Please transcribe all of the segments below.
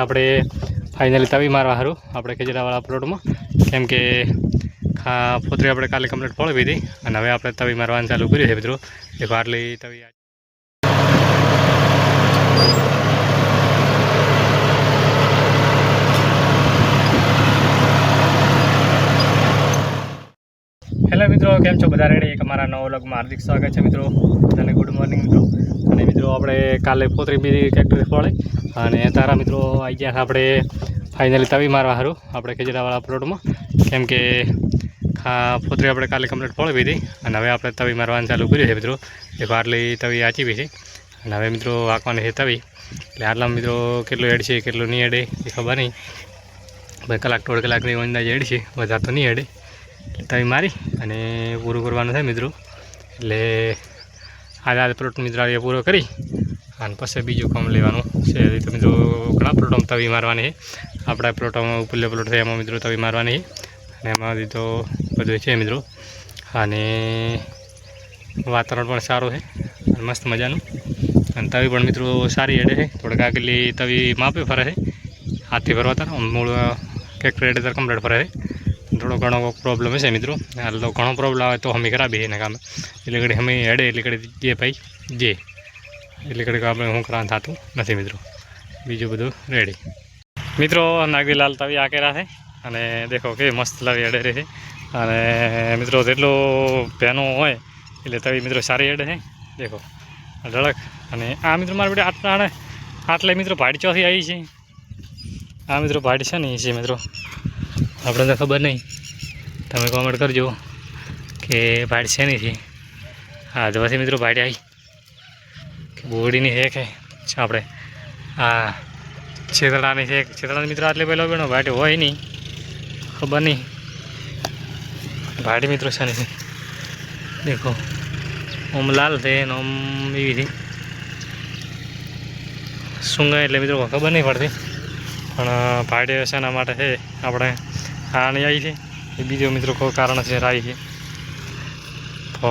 આપણે ફાઇનલી તવી મારવા સારું આપણે ખેજડાવાળા પ્લોટમાં, કેમ કે પોતરી આપણે કાલે કમ્પ્લીટ ફોળવી હતી અને હવે આપણે તવી મારવાનું ચાલુ કર્યું છે મિત્રો. દેખો આટલી તવી. હેલો મિત્રો, કેમ છો બધા? રેડી? એક અમારા નવા વ્લોગમાં હાર્દિક સ્વાગત છે મિત્રો. અને ગુડ મોર્નિંગ મિત્રો. અને મિત્રો આપણે કાલે પોતરી બીજી ટ્રેક્ટર ફોળે અને તારા મિત્રો આવી ગયા આપણે ફાઇનલી તવી મારવા સારું આપણે ખેજડાવાળા પ્લોટમાં, કેમ કે પોતરી આપણે કાલે કમ્પ્લીટ ફોળવી હતી અને હવે આપણે તવી મારવાનું ચાલુ કર્યું છે મિત્રો. દેખો આટલી તવી આચી છે અને હવે મિત્રો વાંકવાની છે તવી. એટલે આટલા મિત્રો કેટલું હેડ છે કેટલું નહીં હેડે એ ખબર નહીં. ભાઈ કલાક દોઢ કલાકની અંદાજે હેડ છે, વધારે તો નહીં હેડે. તવી મારી અને પૂરું કરવાનું છે મિત્રો. એટલે આ પ્લોટ મિત્રો આ પૂરો કરી અને પછી બીજું કામ લેવાનું છે. તો મિત્રો ઘણા પ્લોટમાં તવી મારવાની છે. આપણા પ્લોટમાં ઉપરલો પ્લોટ છે એમાં મિત્રો તવી મારવાની છે અને એમાં તો બધું છે મિત્રો. અને વાતાવરણ પણ સારું છે અને મસ્ત મજાનું. અને તવી પણ મિત્રો સારી હેડે છે. થોડીક આગલી તવી માપે ફરે છે, હાથથી ફરવા તાર મૂળ ટ્રેક્ટર હેડે તાર કમ્પ્લીટ ફરે છે. થોડો ઘણો પ્રોબ્લેમ હશે મિત્રો. હાલ તો ઘણો પ્રોબ્લેમ આવે તો અમે ખરાબી એના કામે. એટલે ઘડી અમે હેડે એટલે ઘડી જે ભાઈ જે એટલે ઘડી આપણે શું કરવાનું થતું નથી મિત્રો. બીજું બધું રેડી મિત્રો. નાગરીલાલ તવી આકેરા છે અને દેખો કે મસ્ત તવી હેડે રહે છે. અને મિત્રો જેટલો ભેનો હોય એટલે તવી મિત્રો સારી હેડે છે. દેખો ઢળક. અને આ મિત્રો મારા બેટા આટલા આટલે મિત્રો ભાડી ચોથી આવી છે. આ મિત્રો ભાડી છે ને એ છે મિત્રો, આપણે તો ખબર નહીં. તમે કોમેન્ટ કરજો કે ભાડી છે નહીં છે. હા તો પછી મિત્રો ભાડી આવી કે બોડીની છે કે આપણે આ છેતરાની છે. છેતરાની મિત્રો આટલે પહેલાં બેનો ભાડી હોય નહીં, ખબર નહીં. ભાડી મિત્રો છે નહીં. દેખો ઓમ લાલ છે ને ઓમ એવી છે સૂંઘાય એટલે મિત્રો ખબર નહીં પડતી. પણ ભાડી શેના માટે છે આપણે આની આવી છે એ બીજો મિત્રો કોઈ કારણ છે આવી છે. તો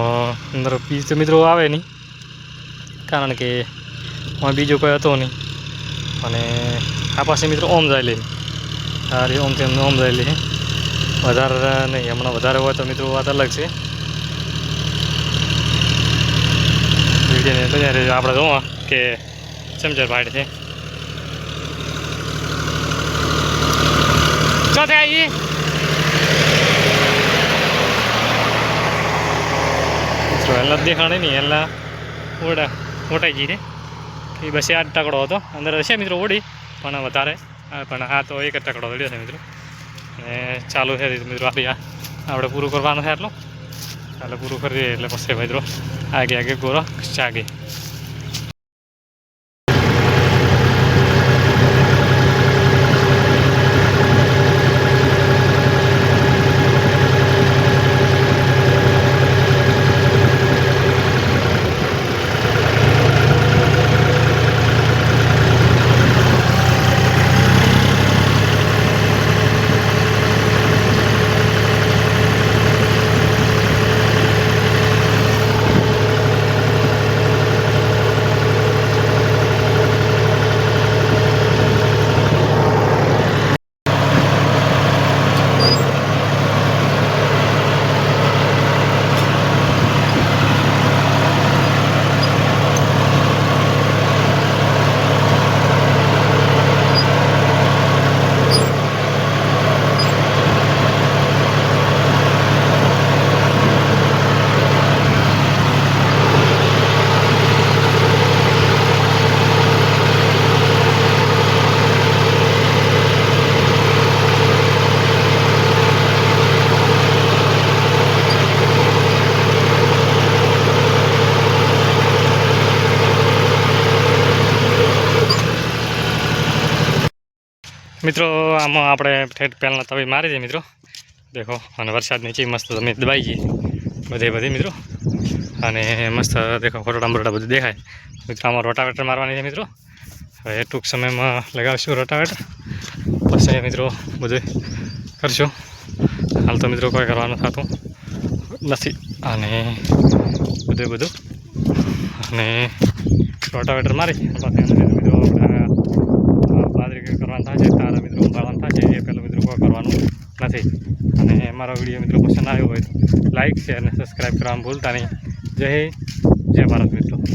અંદર બીજ તો મિત્રો આવે નહીં, કારણ કે બીજો કોઈ હતો નહીં. અને આ પાસે મિત્રો ઓમ જાયેલી છે, ઓમથી એમને ઓમ જાયેલી છે. વધારે નહીં, હમણાં વધારે હોય તો મિત્રો વાત અલગ છે. વિડીયોને બધા આપણે જોવા કે ચમચર ભાડી છે. ચોથે આવી એલા દેખાણે નહીં, એલા ઓટાઈ ગઈ છે એ બસ આ ટકડો હતો. અંદર છે મિત્રો ઓડી પણ વધારે, પણ આ તો એક જ ટકડો પડ્યો છે મિત્રો. અને ચાલુ છે મિત્રો આપણે પૂરું કરવાનું છે એટલું. એટલે પૂરું કરીએ એટલે પછી મિત્રો આગે ગોરો જાગે. મિત્રો આમાં આપણે ઠેઠ પહેલાં તવી મારી છે મિત્રો. દેખો અને વરસાદ નીચે મસ્ત તમે દબાઈ ગઈ બધી મિત્રો. અને મસ્ત દેખો ખોટડા બરોટા બધું દેખાય મિત્રો. આમાં રોટાવેટર મારવાની છે મિત્રો. હવે ટૂંક સમયમાં લગાવશું રોટાવેટર, પછી મિત્રો બધું કરશું. હાલ તો મિત્રો કોઈ કરવાનું થતું નથી. અને બધું અને રોટાવેટર મારી પાછી મિત્રો બાજરી કરવાનું થશે તારા મિત્રો સંભાળવાનું થશે એ પહેલાં મિત્રો કોઈ કરવાનું નથી. અને મારો વિડીયો મિત્રો પસંદ આવ્યો હોય તો લાઇક શેર અને સબસ્ક્રાઈબ કરવાનું ભૂલતા નહીં. જય ભારત મિત્રો.